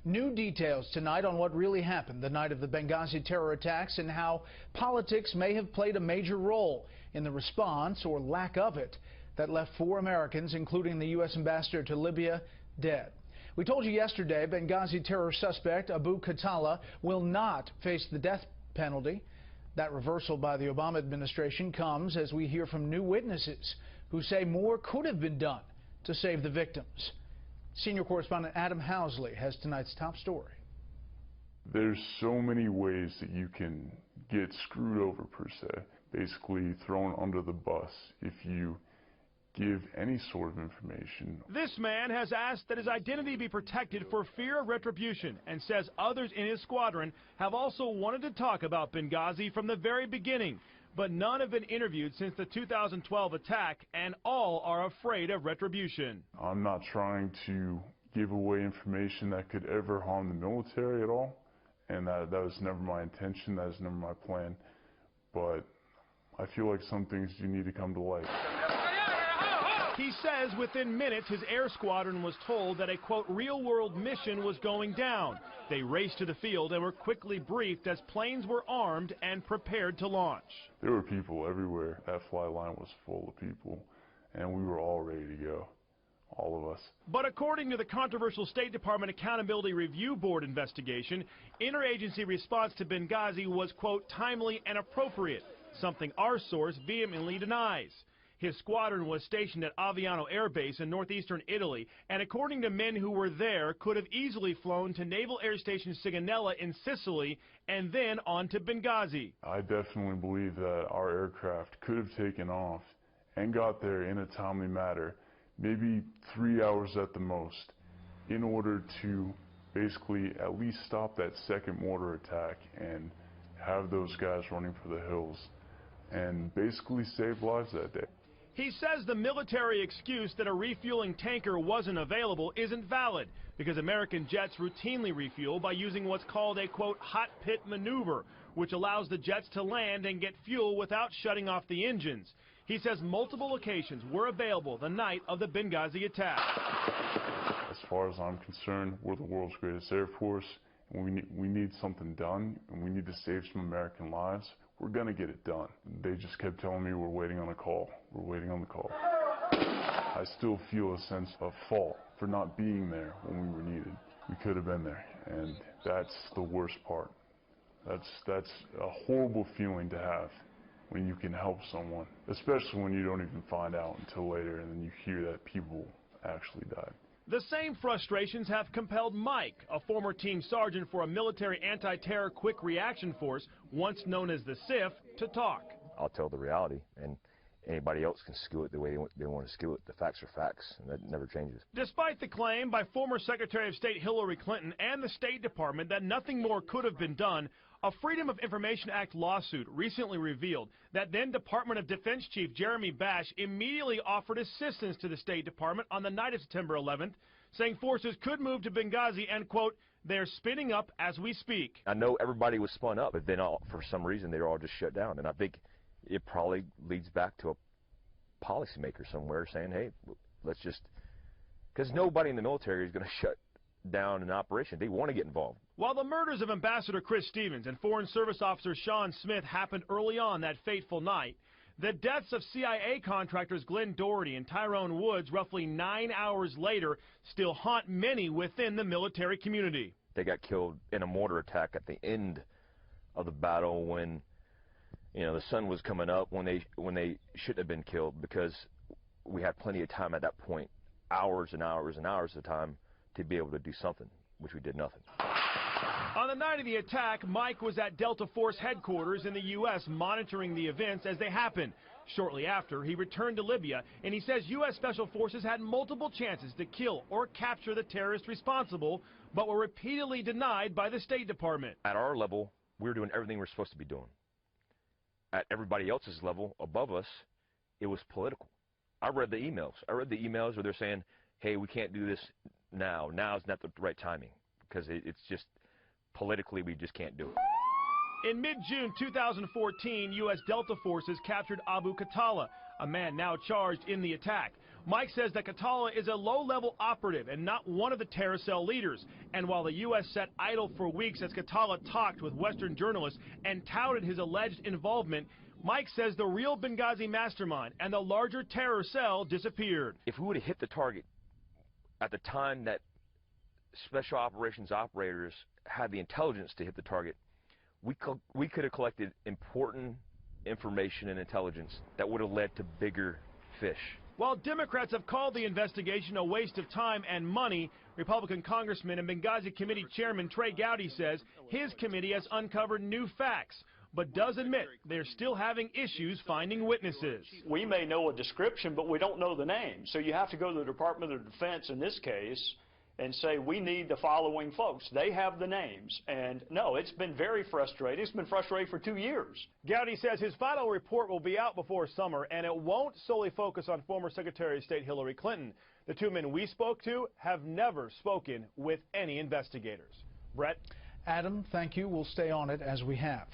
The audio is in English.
New details tonight on what really happened the night of the Benghazi terror attacks and how politics may have played a major role in the response or lack of it that left 4 Americans, including the U.S. ambassador to Libya, dead. We told you yesterday Benghazi terror suspect Abu Khatallah will not face the death penalty. That reversal by the Obama administration comes as we hear from new witnesses who say more could have been done to save the victims. Senior correspondent Adam Housley has tonight's top story. There's so many ways that you can get screwed over, per se, basically thrown under the bus if you give any sort of information. This man has asked that his identity be protected for fear of retribution and says others in his squadron have also wanted to talk about Benghazi from the very beginning, but none have been interviewed since the 2012 attack, and all are afraid of retribution. I'm not trying to give away information that could ever harm the military at all, and that was never my intention, that was never my plan, but I feel like some things do need to come to light. He says within minutes his air squadron was told that a, quote, real-world mission was going down. They raced to the field and were quickly briefed as planes were armed and prepared to launch. There were people everywhere. That fly line was full of people, and we were all ready to go, all of us. But according to the controversial State Department Accountability Review Board investigation, interagency response to Benghazi was, quote, timely and appropriate, something our source vehemently denies. His squadron was stationed at Aviano Air Base in northeastern Italy, and according to men who were there, could have easily flown to Naval Air Station Sigonella in Sicily and then on to Benghazi. I definitely believe that our aircraft could have taken off and got there in a timely manner, maybe 3 hours at the most, in order to basically at least stop that second mortar attack and have those guys running for the hills and basically save lives that day. He says the military excuse that a refueling tanker wasn't available isn't valid because American jets routinely refuel by using what's called a, quote, hot pit maneuver, which allows the jets to land and get fuel without shutting off the engines. He says multiple locations were available the night of the Benghazi attack. As far as I'm concerned, we're the world's greatest Air Force, and we need something done, and we need to save some American lives. We're going to get it done. They just kept telling me we're waiting on a call. We're waiting on the call. I still feel a sense of fault for not being there when we were needed. We could have been there, and that's the worst part. That's a horrible feeling to have when you can help someone, especially when you don't even find out until later and then you hear that people actually died. The same frustrations have compelled Mike, a former team sergeant for a military anti-terror quick reaction force, once known as the SIF, to talk. I'll tell the reality, and anybody else can skew it the way they want to skew it. The facts are facts, and that never changes. Despite the claim by former Secretary of State Hillary Clinton and the State Department that nothing more could have been done, a Freedom of Information Act lawsuit recently revealed that then Department of Defense Chief Jeremy Bash immediately offered assistance to the State Department on the night of September 11th, saying forces could move to Benghazi and, quote, they're spinning up as we speak. I know everybody was spun up, but then for some reason they were all just shut down, and I think it probably leads back to a policymaker somewhere saying, hey, let's just, because nobody in the military is going to shut down an operation. They want to get involved. While the murders of Ambassador Chris Stevens and Foreign Service Officer Sean Smith happened early on that fateful night, the deaths of CIA contractors Glenn Doherty and Tyrone Woods roughly 9 hours later still haunt many within the military community. They got killed in a mortar attack at the end of the battle when, you know, the sun was coming up, when they shouldn't have been killed, because we had plenty of time at that point, hours and hours and hours of time, to be able to do something, which we did nothing. On the night of the attack, Mike was at Delta Force headquarters in the U.S. monitoring the events as they happened. Shortly after, he returned to Libya, and he says U.S. Special Forces had multiple chances to kill or capture the terrorists responsible, but were repeatedly denied by the State Department. At our level, we were doing everything we're supposed to be doing. At everybody else's level above us, it was political. I read the emails. Where they're saying, hey, we can't do this now. Now is not the right timing, because it's just politically we just can't do it. In mid-June 2014, U.S. Delta forces captured Abu Khatallah, a man now charged in the attack. Mike says that Catala is a low-level operative and not one of the terror cell leaders. And while the U.S. sat idle for weeks as Catala talked with Western journalists and touted his alleged involvement, Mike says the real Benghazi mastermind and the larger terror cell disappeared. If we would have hit the target at the time that special operations operators had the intelligence to hit the target, we could have collected important information and intelligence that would have led to bigger fish. While Democrats have called the investigation a waste of time and money, Republican Congressman and Benghazi Committee Chairman Trey Gowdy says his committee has uncovered new facts, but does admit they're still having issues finding witnesses. We may know a description, but we don't know the name. So you have to go to the Department of Defense in this case and say, we need the following folks. They have the names. And no, it's been very frustrating. It's been frustrating for 2 years. Gowdy says his final report will be out before summer, and it won't solely focus on former Secretary of State Hillary Clinton. The two men we spoke to have never spoken with any investigators. Brett? Adam, thank you. We'll stay on it as we have.